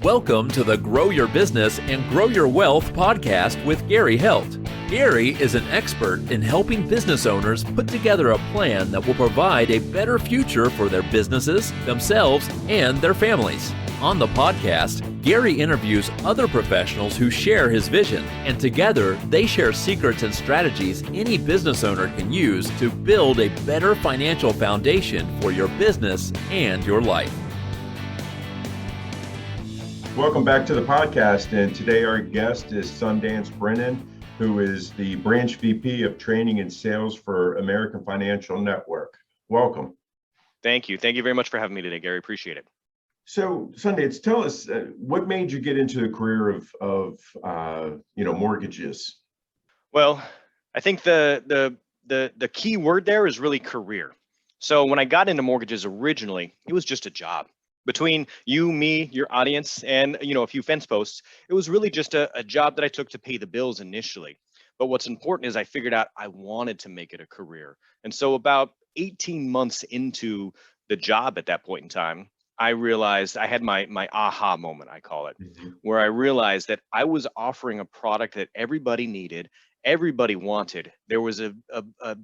Welcome to the Grow Your Business and Grow Your Wealth podcast with Gary Heldt. Gary is an expert in helping business owners put together a plan that will provide a better future for their businesses, themselves, and their families. On the podcast, Gary interviews other professionals who share his vision, and together they share secrets and strategies any business owner can use to build a better financial foundation for your business and your life. Welcome back to the podcast, and today our guest is Sundance Brennan, who is the Branch VP of Training and Sales for American Financial Network. Welcome. Thank you. Thank you very much for having me today, Gary. Appreciate it. So, Sundance, tell us what made you get into the career of mortgages? Well, I think the key word there is really career. So when I got into mortgages originally, it was just a job. Between you, me, your audience, and a few fence posts, it was really just a job that I took to pay the bills initially. But what's important is I figured out I wanted to make it a career. And so about 18 months into the job at that point in time, I realized I had my aha moment, I call it, where I realized that I was offering a product that everybody needed, everybody wanted. There was a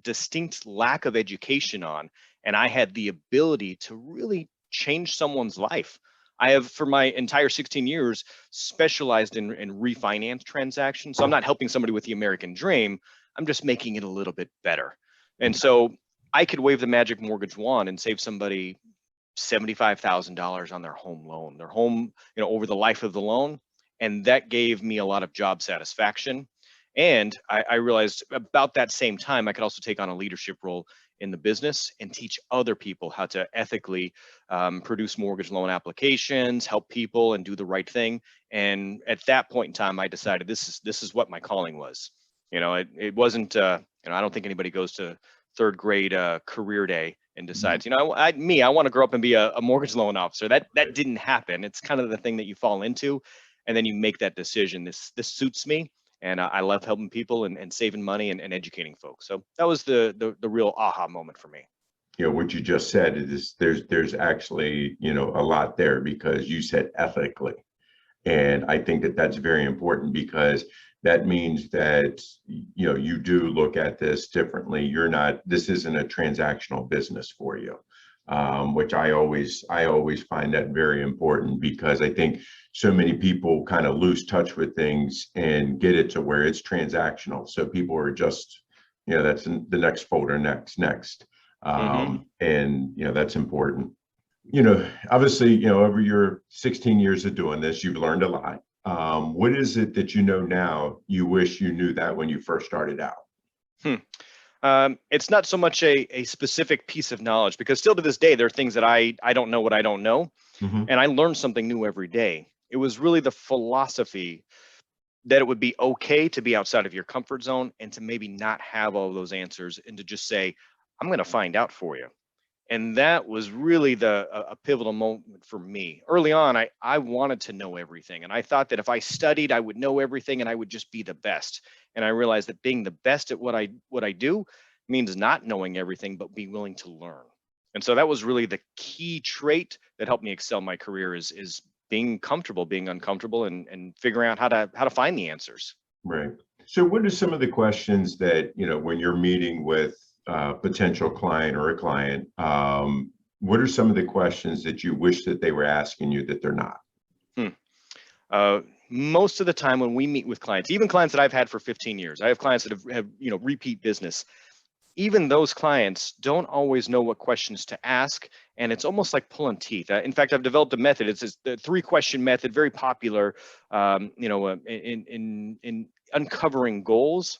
distinct lack of education on, and I had the ability to really change someone's life. I have, for my entire 16 years, specialized in refinance transactions. So I'm not helping somebody with the American dream. I'm just making it a little bit better. And so I could wave the magic mortgage wand and save somebody $75,000 on their home loan, their home, over the life of the loan. And that gave me a lot of job satisfaction. And I realized about that same time, I could also take on a leadership role in the business and teach other people how to ethically produce mortgage loan applications, help people, and do the right thing. And at that point in time, I decided this is what my calling was. It wasn't. I don't think anybody goes to third grade career day and decides, I want to grow up and be a mortgage loan officer. That didn't happen. It's kind of the thing that you fall into, and then you make that decision. This suits me. And I love helping people and saving money and educating folks. So that was the real aha moment for me. What you just said is there's actually, a lot there, because you said ethically. And I think that that's very important, because that means that, you do look at this differently. This isn't a transactional business for you, which I always find that very important, because I think so many people kind of lose touch with things and get it to where it's transactional. So people are just, that's in the next folder, next. And, that's important. Obviously, over your 16 years of doing this, you've learned a lot. What is it that you know now you wish you knew that when you first started out? It's not so much a specific piece of knowledge, because still to this day, there are things that I don't know what I don't know. And I learn something new every day. It was really the philosophy that it would be okay to be outside of your comfort zone and to maybe not have all those answers, and to just say, I'm going to find out for you. And that was really a pivotal moment for me. Early on, I wanted to know everything. And I thought that if I studied, I would know everything and I would just be the best. And I realized that being the best at what I do means not knowing everything, but be willing to learn. And so that was really the key trait that helped me excel my career, is being comfortable, being uncomfortable, and figuring out how to find the answers. Right. So what are some of the questions that, when you're meeting with a potential client or a client, what are some of the questions that you wish that they were asking you that they're not? Most of the time when we meet with clients, even clients that I've had for 15 years, I have clients that have repeat business. Even those clients don't always know what questions to ask, and it's almost like pulling teeth. In fact, I've developed a method. It's the 3-question method, very popular, in uncovering goals,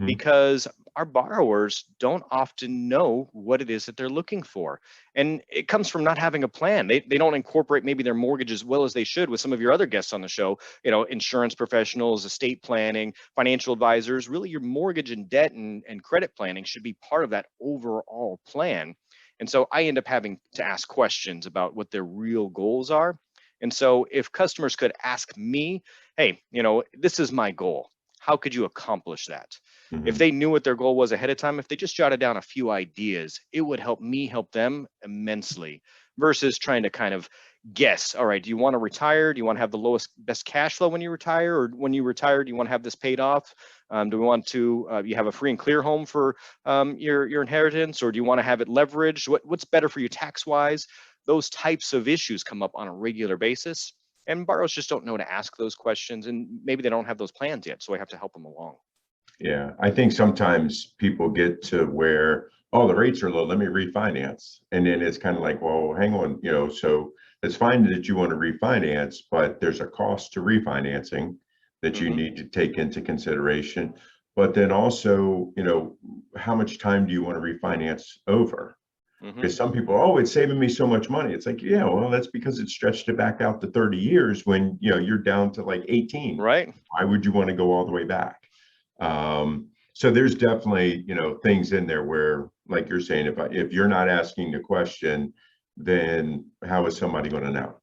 because our borrowers don't often know what it is that they're looking for. And it comes from not having a plan. They don't incorporate maybe their mortgage as well as they should. With some of your other guests on the show, insurance professionals, estate planning, financial advisors, really your mortgage and debt and credit planning should be part of that overall plan. And so I end up having to ask questions about what their real goals are. And so if customers could ask me, hey, this is my goal, how could you accomplish that? If they knew what their goal was ahead of time, if they just jotted down a few ideas, it would help me help them immensely, versus trying to kind of guess, all right, do you want to retire? Do you want to have the best cash flow when you retire? Or when you retire, do you want to have this paid off? Do we want to, you have a free and clear home for your inheritance, or do you want to have it leveraged? What's better for you tax wise? Those types of issues come up on a regular basis. And borrowers just don't know to ask those questions, and maybe they don't have those plans yet. So I have to help them along. Yeah, I think sometimes people get to where, oh, the rates are low, let me refinance. And then it's kind of like, well, hang on, so it's fine that you want to refinance, but there's a cost to refinancing that you need to take into consideration. But then also, how much time do you want to refinance over? Because some people, oh, it's saving me so much money. It's like, yeah, well, that's because it stretched it back out to 30 years when, you're down to like 18. Right. Why would you want to go all the way back? So there's definitely, things in there where, like you're saying, if you're not asking the question, then how is somebody going to know?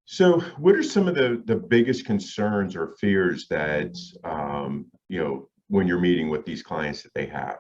So what are some of the biggest concerns or fears that, when you're meeting with these clients that they have?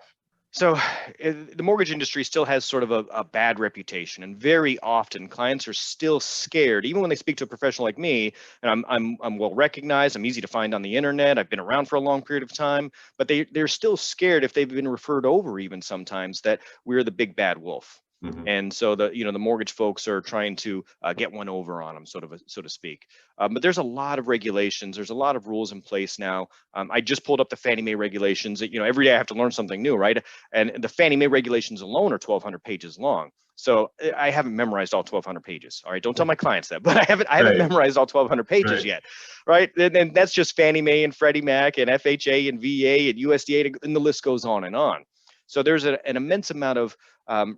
So the mortgage industry still has sort of a bad reputation, and very often clients are still scared, even when they speak to a professional like me. And I'm well recognized. I'm easy to find on the internet. I've been around for a long period of time, but they're still scared if they've been referred over, even sometimes, that we're the big bad wolf. And so the mortgage folks are trying to get one over on them, so to speak. But there's a lot of regulations. There's a lot of rules in place now. I just pulled up the Fannie Mae regulations. Every day I have to learn something new, right? And the Fannie Mae regulations alone are 1,200 pages long. So I haven't memorized all 1,200 pages. All right, don't tell my clients that, but I haven't memorized all 1,200 pages yet, right? And that's just Fannie Mae and Freddie Mac and FHA and VA and USDA, and the list goes on and on. So there's an immense amount of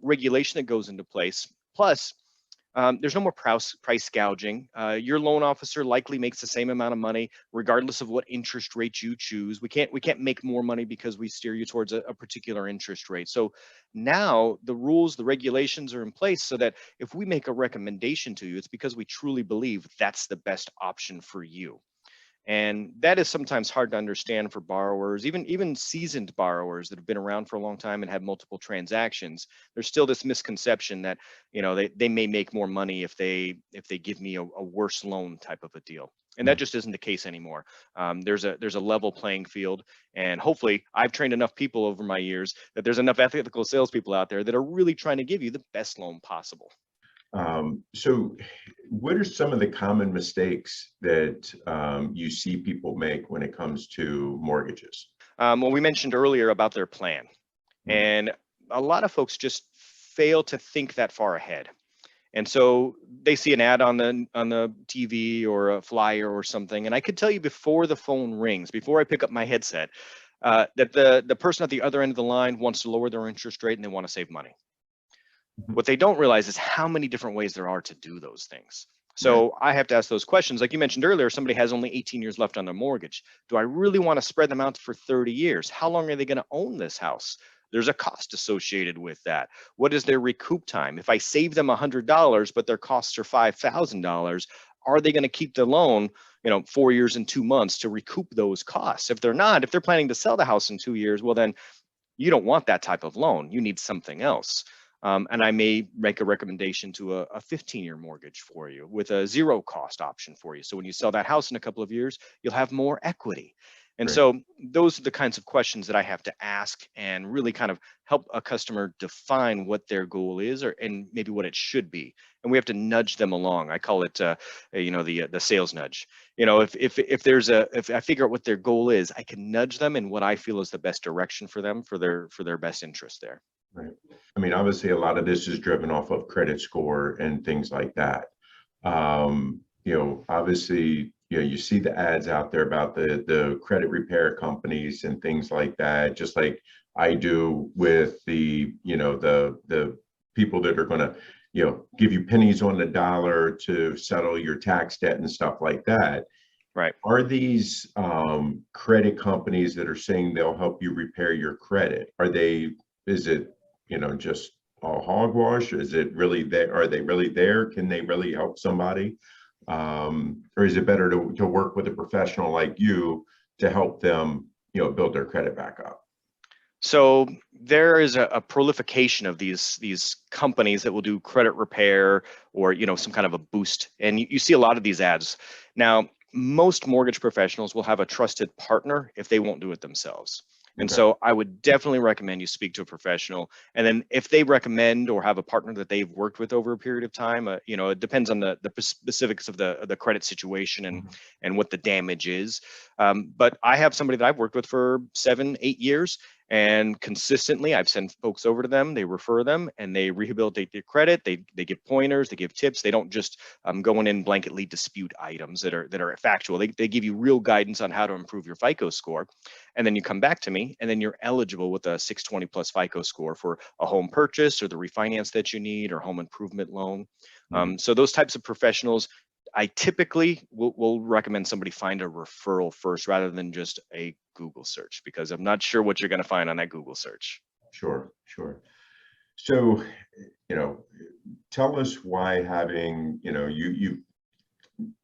regulation that goes into place. Plus, there's no more price gouging. Your loan officer likely makes the same amount of money regardless of what interest rate you choose. We can't make more money because we steer you towards a particular interest rate. So now the rules, the regulations are in place so that if we make a recommendation to you, it's because we truly believe that's the best option for you. And that is sometimes hard to understand for borrowers, even seasoned borrowers that have been around for a long time and have multiple transactions. There's still this misconception that they may make more money if they give me a worse loan type of a deal. And that just isn't the case anymore. There's a level playing field, and hopefully I've trained enough people over my years that there's enough ethical salespeople out there that are really trying to give you the best loan possible. So what are some of the common mistakes that you see people make when it comes to mortgages? Well, we mentioned earlier about their plan, and a lot of folks just fail to think that far ahead. And so they see an ad on the TV or a flyer or something, and I could tell you before the phone rings, before I pick up my headset, that the person at the other end of the line wants to lower their interest rate and they want to save money. What they don't realize is how many different ways there are to do those things. So I have to ask those questions. Like you mentioned earlier, somebody has only 18 years left on their mortgage. Do I really want to spread them out for 30 years? How long are they going to own this house? There's a cost associated with that. What is their recoup time? If I save them $100, but their costs are $5,000, are they going to keep the loan, 4 years and 2 months to recoup those costs? If they're not, if they're planning to sell the house in 2 years, well, then you don't want that type of loan. You need something else. And I may make a recommendation to a 15-year mortgage for you with a zero cost option for you. So when you sell that house in a couple of years, you'll have more equity. And so those are the kinds of questions that I have to ask and really kind of help a customer define what their goal is, and maybe what it should be. And we have to nudge them along. I call it, the sales nudge. If I figure out what their goal is, I can nudge them in what I feel is the best direction for them for their best interest there. Right. I mean, obviously, a lot of this is driven off of credit score and things like that. Obviously, you see the ads out there about the credit repair companies and things like that, just like I do with the people that are going to, give you pennies on the dollar to settle your tax debt and stuff like that. Right. Are these credit companies that are saying they'll help you repair your credit? Is it just all hogwash? Is it really there? Are they really there? Can they really help somebody? Or is it better to work with a professional like you to help them, build their credit back up? So there is a proliferation of these companies that will do credit repair or some kind of a boost, and you see a lot of these ads. Now, most mortgage professionals will have a trusted partner if they won't do it themselves. And Okay. so I would definitely recommend you speak to a professional. And then if they recommend or have a partner that they've worked with over a period of time, it depends on the specifics of the credit situation and what the damage is. But I have somebody that I've worked with for 7-8 years, and consistently I've sent folks over to them, they refer them, and they rehabilitate their credit. They give pointers, they give tips. They don't just go in and blanketly dispute items that are factual. They give you real guidance on how to improve your FICO score. And then you come back to me, and then you're eligible with a 620 plus FICO score for a home purchase or the refinance that you need or home improvement loan. So those types of professionals, I typically will recommend somebody find a referral first rather than just a Google search, because I'm not sure what you're going to find on that Google search. Sure, sure. So, tell us why having, you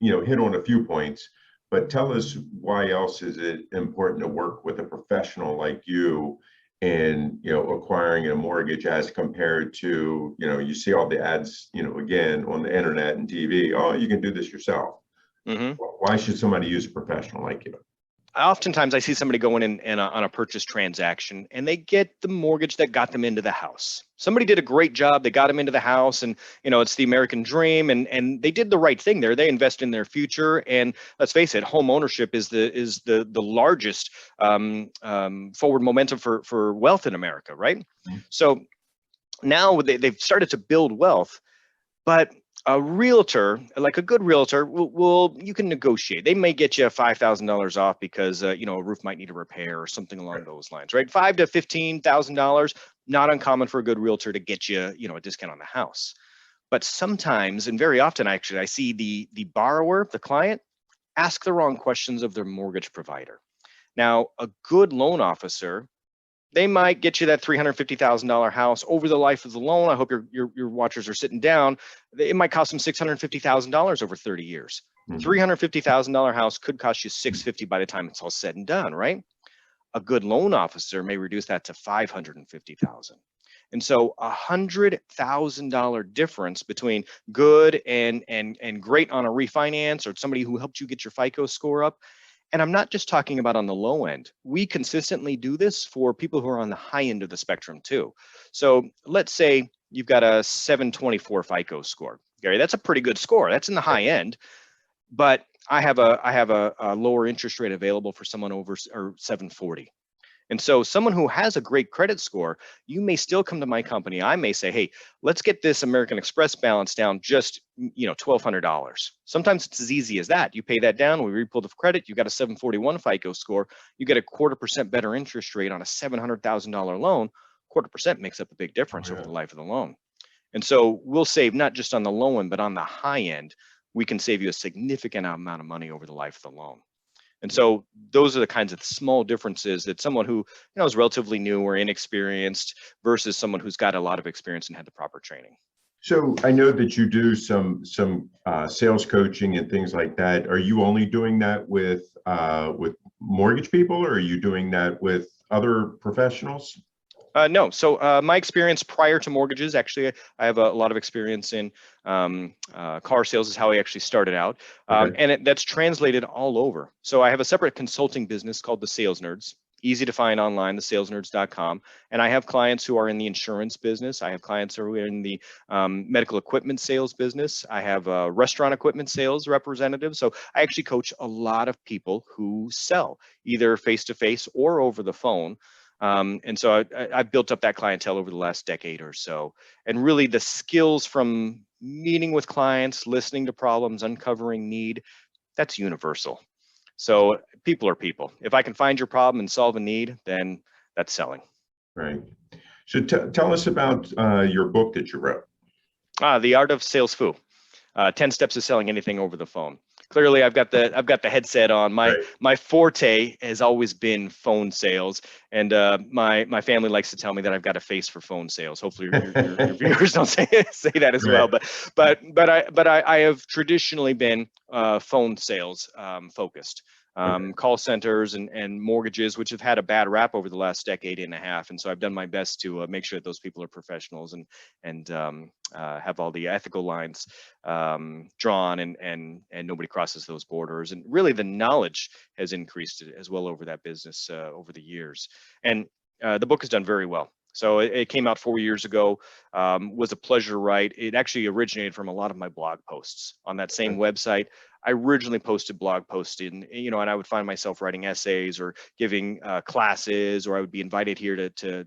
hit on a few points, but tell us why else is it important to work with a professional like you in, acquiring a mortgage as compared to, you see all the ads, again, on the internet and TV. Oh, you can do this yourself. Mm-hmm. Why should somebody use a professional like you? Oftentimes I see somebody going in on a purchase transaction, and they get the mortgage that got them into the house. Somebody did a great job. They got them into the house, and it's the American dream, and they did the right thing there. They invest in their future, and let's face it, home ownership is the largest forward momentum for wealth in America, right? Mm-hmm. So now they've started to build wealth, but a realtor, like a good realtor, will you can negotiate. They may get you $5,000 off because a roof might need a repair or something along those lines, right? $5,000 to $15,000, not uncommon for a good realtor to get you, a discount on the house. But sometimes, and very often, actually, I see the borrower, the client, ask the wrong questions of their mortgage provider. Now, a good loan officer, they might get you that $350,000 house over the life of the loan. I hope your watchers are sitting down. It might cost them $650,000 over 30 years. Mm-hmm. $350,000 house could cost you $650 by the time it's all said and done, right? A good loan officer may reduce that to $550,000. And so $100,000 difference between good and great on a refinance or somebody who helped you get your FICO score up. And I'm not just talking about on the low end. We consistently do this for people who are on the high end of the spectrum too. So let's say you've got a 724 FICO score, Gary. That's a pretty good score. That's in the high end. But I have a lower interest rate available for someone over or 740. And so someone who has a great credit score, you may still come to my company. I may say, hey, let's get this American Express balance down just, $1,200. Sometimes it's as easy as that. You pay that down, we repull the credit, you got a 741 FICO score, you get a 0.25% better interest rate on a $700,000 loan. 0.25% makes up a big difference over the life of the loan. And so we'll save not just on the low end, but on the high end, we can save you a significant amount of money over the life of the loan. And so those are the kinds of small differences that someone who is relatively new or inexperienced versus someone who's got a lot of experience and had the proper training. So I know that you do some sales coaching and things like that. Are you only doing that with mortgage people, or are you doing that with other professionals? No. So my experience prior to mortgages, actually, I have a lot of experience in car sales is how I actually started out. Okay. And that's translated all over. So I have a separate consulting business called the Sales Nerds, easy to find online, thesalesnerds.com. And I have clients who are in the insurance business. I have clients who are in the medical equipment sales business. I have restaurant equipment sales representatives. So I actually coach a lot of people who sell either face-to-face or over the phone. And so I built up that clientele over the last decade or so. And really the skills from meeting with clients, listening to problems, uncovering need, that's universal. So people are people. If I can find your problem and solve a need, then that's selling. Right. So tell us about your book that you wrote. The Art of Sales Foo. 10 steps to selling anything over the phone. Clearly, I've got the headset on. My forte has always been phone sales, and my family likes to tell me that I've got a face for phone sales. Hopefully, your viewers don't say that as well. But I have traditionally been phone sales focused. Okay. call centers and mortgages, which have had a bad rap over the last decade and a half. And so I've done my best to make sure that those people are professionals and have all the ethical lines drawn and nobody crosses those borders. And really the knowledge has increased as well over that business over the years. And the book has done very well. So it came out 4 years ago, was a pleasure to write. It actually originated from a lot of my blog posts on that same website. I originally posted blog posts and I would find myself writing essays or giving classes, or I would be invited here to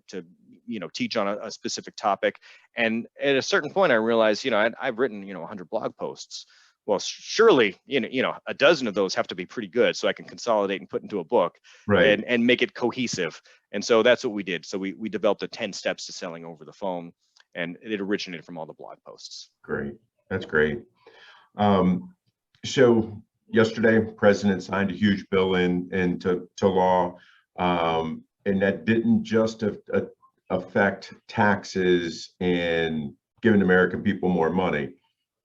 teach on a specific topic. And at a certain point, I realized, I've written, 100 blog posts. Well, surely, a dozen of those have to be pretty good, so I can consolidate and put into a book Right. and make it cohesive. And so that's what we did. So we developed a 10 steps to selling over the phone, and it originated from all the blog posts. Great. That's great. So yesterday, President signed a huge bill into law, and that didn't just affect taxes and giving American people more money.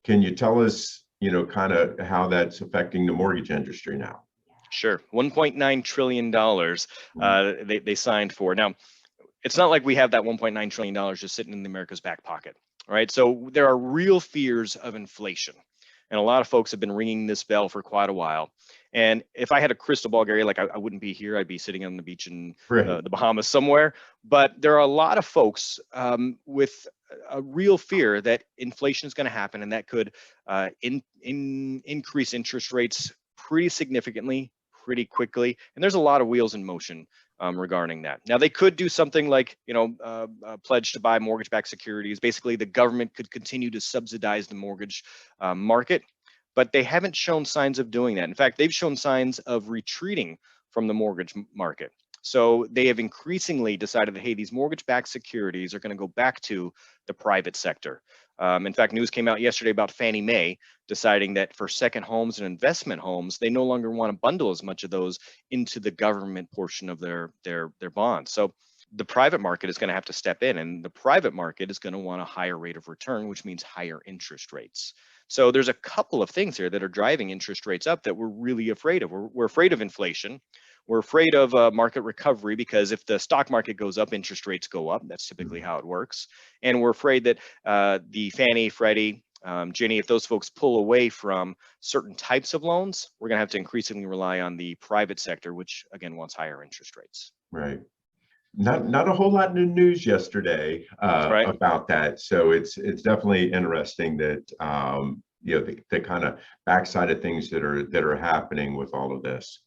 Can you tell us, kind of how that's affecting the mortgage industry now? Sure. $1.9 trillion they signed for. Now, it's not like we have that $1.9 trillion just sitting in America's back pocket, right? So there are real fears of inflation. And a lot of folks have been ringing this bell for quite a while. And if I had a crystal ball, Gary, like I wouldn't be here. I'd be sitting on the beach in Right. the Bahamas somewhere. But there are a lot of folks with a real fear that inflation is going to happen, and that could increase interest rates pretty significantly, pretty quickly. And there's a lot of wheels in motion regarding that. Now, they could do something like, pledge to buy mortgage-backed securities. Basically, the government could continue to subsidize the mortgage market, but they haven't shown signs of doing that. In fact, they've shown signs of retreating from the mortgage market. So they have increasingly decided that, hey, these mortgage-backed securities are going to go back to the private sector. In fact, news came out yesterday about Fannie Mae deciding that for second homes and investment homes, they no longer want to bundle as much of those into the government portion of their bonds. So the private market is going to have to step in, and the private market is going to want a higher rate of return, which means higher interest rates. So there's a couple of things here that are driving interest rates up that we're really afraid of. We're afraid of inflation. We're afraid of market recovery, because if the stock market goes up, interest rates go up. That's typically how it works. And we're afraid that the Fannie, Freddie, Ginnie, if those folks pull away from certain types of loans, we're going to have to increasingly rely on the private sector, which again wants higher interest rates. Right. Not a whole lot in the news yesterday Right. about that. So it's definitely interesting that the kind of backside of things that are happening with all of this.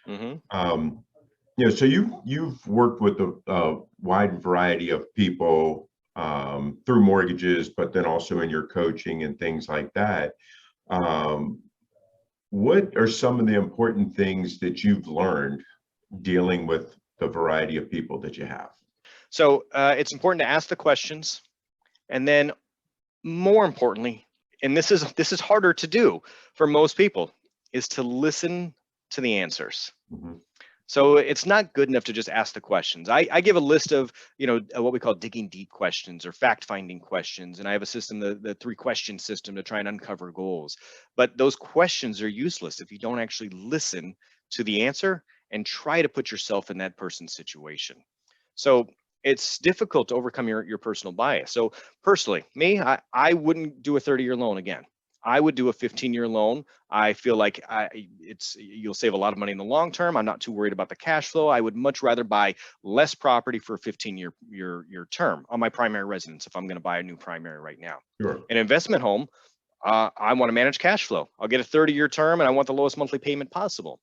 Mm-hmm. So you've worked with a wide variety of people through mortgages, but then also in your coaching and things like that. What are some of the important things that you've learned dealing with the variety of people that you have? So it's important to ask the questions, and then more importantly, and this is harder to do for most people, is to listen to the answers. Mm-hmm. So it's not good enough to just ask the questions. I give a list of, what we call digging deep questions or fact-finding questions. And I have a system, the 3-question system, to try and uncover goals. But those questions are useless if you don't actually listen to the answer and try to put yourself in that person's situation. So it's difficult to overcome your personal bias. So personally, me, I wouldn't do a 30-year loan again. I would do a 15-year loan. I feel like you'll save a lot of money in the long term. I'm not too worried about the cash flow. I would much rather buy less property for a 15-year term on my primary residence if I'm going to buy a new primary right now. Sure. An investment home, I want to manage cash flow. I'll get a 30-year term, and I want the lowest monthly payment possible.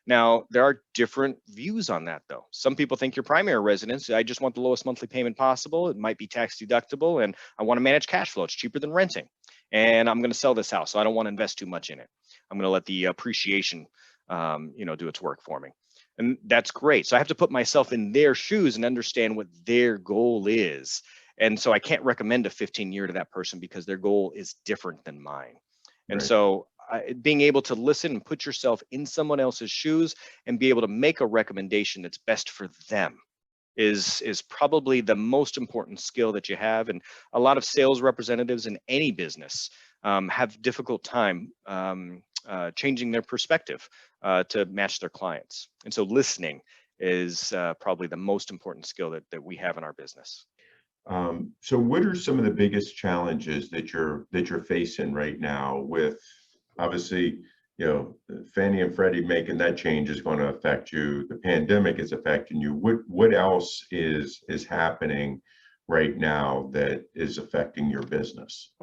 Now, there are different views on that, though. Some people think your primary residence, I just want the lowest monthly payment possible. It might be tax deductible, and I want to manage cash flow. It's cheaper than renting. And I'm going to sell this house, so I don't want to invest too much in it. I'm going to let the appreciation, do its work for me. And that's great. So I have to put myself in their shoes and understand what their goal is. And so I can't recommend a 15-year to that person because their goal is different than mine. And Right. so being able to listen and put yourself in someone else's shoes and be able to make a recommendation that's best for them is probably the most important skill that you have. And a lot of sales representatives in any business have difficult time changing their perspective to match their clients. And so listening is probably the most important skill that we have in our business. So what are some of the biggest challenges that you're facing right now with, obviously, Fannie and Freddie making that change is going to affect you. The pandemic is affecting you. What else is happening right now that is affecting your business?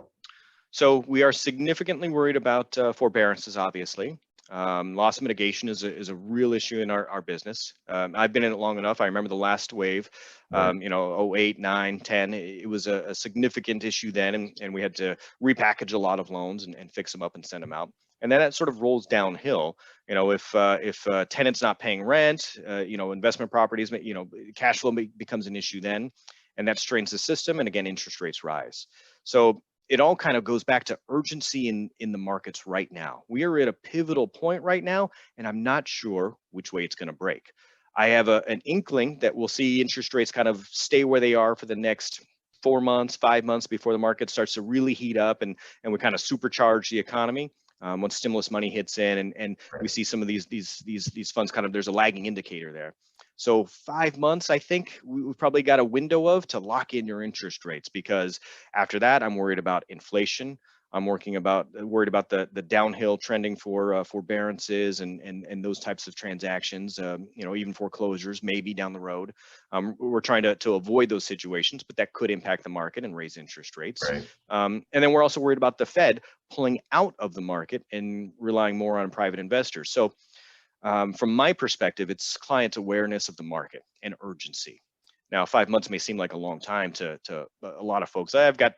So we are significantly worried about forbearances, obviously. Loss mitigation is a real issue in our business. I've been in it long enough. I remember the last wave, Right. 08, 9, 10. It was a significant issue then, and we had to repackage a lot of loans and fix them up and send them out. And then that sort of rolls downhill. If tenants not paying rent, investment properties, cash flow becomes an issue then, and that strains the system. And again, interest rates rise. So it all kind of goes back to urgency in the markets right now. We are at a pivotal point right now, and I'm not sure which way it's going to break. I have an inkling that we'll see interest rates kind of stay where they are for the next 4 months, 5 months before the market starts to really heat up and we kind of supercharge the economy. Once stimulus money hits in and we Right. see some of these funds kind of, there's a lagging indicator there. So 5 months, I think we've probably got a window to lock in your interest rates, because after that, I'm worried about inflation. I'm worried about the downhill trending for forbearances and those types of transactions. Even foreclosures maybe down the road. We're trying to avoid those situations, but that could impact the market and raise interest rates. Right. And then we're also worried about the Fed pulling out of the market and relying more on private investors. So from my perspective, it's client awareness of the market and urgency. Now, 5 months may seem like a long time to a lot of folks. I've got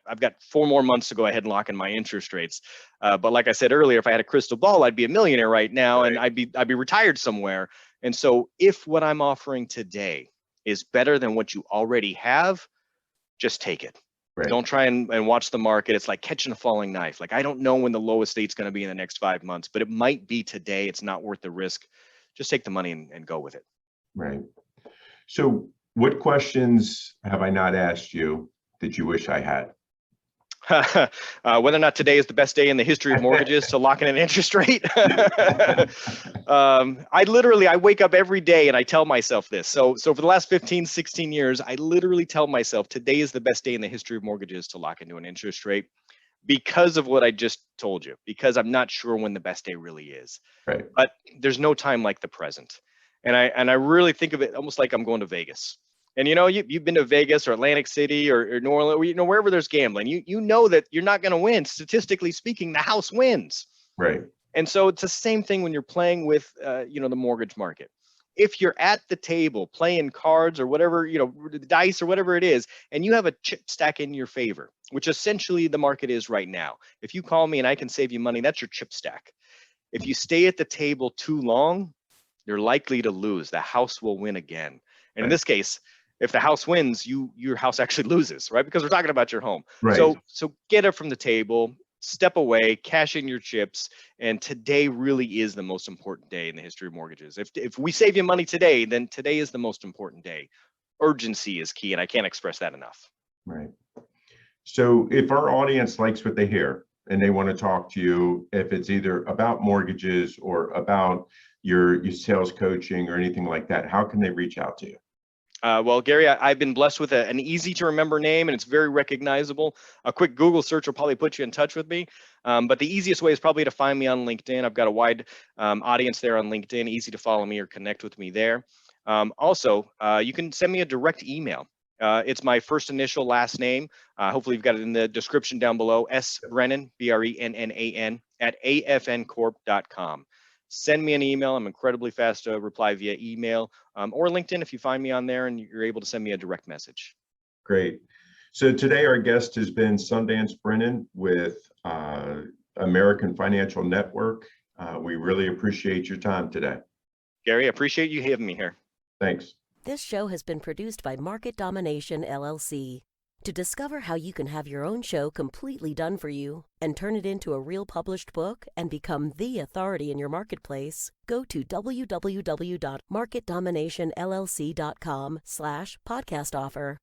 4 more months to go ahead and lock in my interest rates. But like I said earlier, if I had a crystal ball, I'd be a millionaire right now, and Right. I'd be retired somewhere. And so, if what I'm offering today is better than what you already have, just take it. Right. Don't try and watch the market. It's like catching a falling knife. Like, I don't know when the lowest state's going to be in the next 5 months, but it might be today. It's not worth the risk. Just take the money and go with it. Right. So what questions have I not asked you that you wish I had? Whether or not today is the best day in the history of mortgages to lock in an interest rate. I wake up every day and I tell myself this. So for the last 15, 16 years, I literally tell myself today is the best day in the history of mortgages to lock into an interest rate, because of what I just told you, because I'm not sure when the best day really is. Right. But there's no time like the present. And I really think of it almost like I'm going to Vegas. And you've been to Vegas or Atlantic City or New Orleans, or wherever there's gambling. You know that you're not going to win. Statistically speaking, the house wins. Right. And so it's the same thing when you're playing with the mortgage market. If you're at the table playing cards or whatever, the dice or whatever it is, and you have a chip stack in your favor, which essentially the market is right now. If you call me and I can save you money, that's your chip stack. If you stay at the table too long, you're likely to lose. The house will win again. And in this case, if the house wins, your house actually loses, right? Because we're talking about your home. Right. So get up from the table, step away, cash in your chips. And today really is the most important day in the history of mortgages. If we save you money today, then today is the most important day. Urgency is key, and I can't express that enough. Right. So if our audience likes what they hear and they want to talk to you, if it's either about mortgages or about your sales coaching or anything like that, how can they reach out to you? Well, Gary, I've been blessed with an easy to remember name, and it's very recognizable. A quick Google search will probably put you in touch with me. But the easiest way is probably to find me on LinkedIn. I've got a wide audience there on LinkedIn, easy to follow me or connect with me there. Also, you can send me a direct email. It's my first initial last name. Hopefully you've got it in the description down below, sbrennan, Brennan, @afncorp.com. Send me an email. I'm incredibly fast to reply via email or LinkedIn if you find me on there and you're able to send me a direct message. Great. So today our guest has been Sundance Brennan with American Financial Network. We really appreciate your time today. Gary, I appreciate you having me here. Thanks. This show has been produced by Market Domination, LLC. To discover how you can have your own show completely done for you and turn it into a real published book and become the authority in your marketplace, go to www.marketdominationllc.com/podcast offer.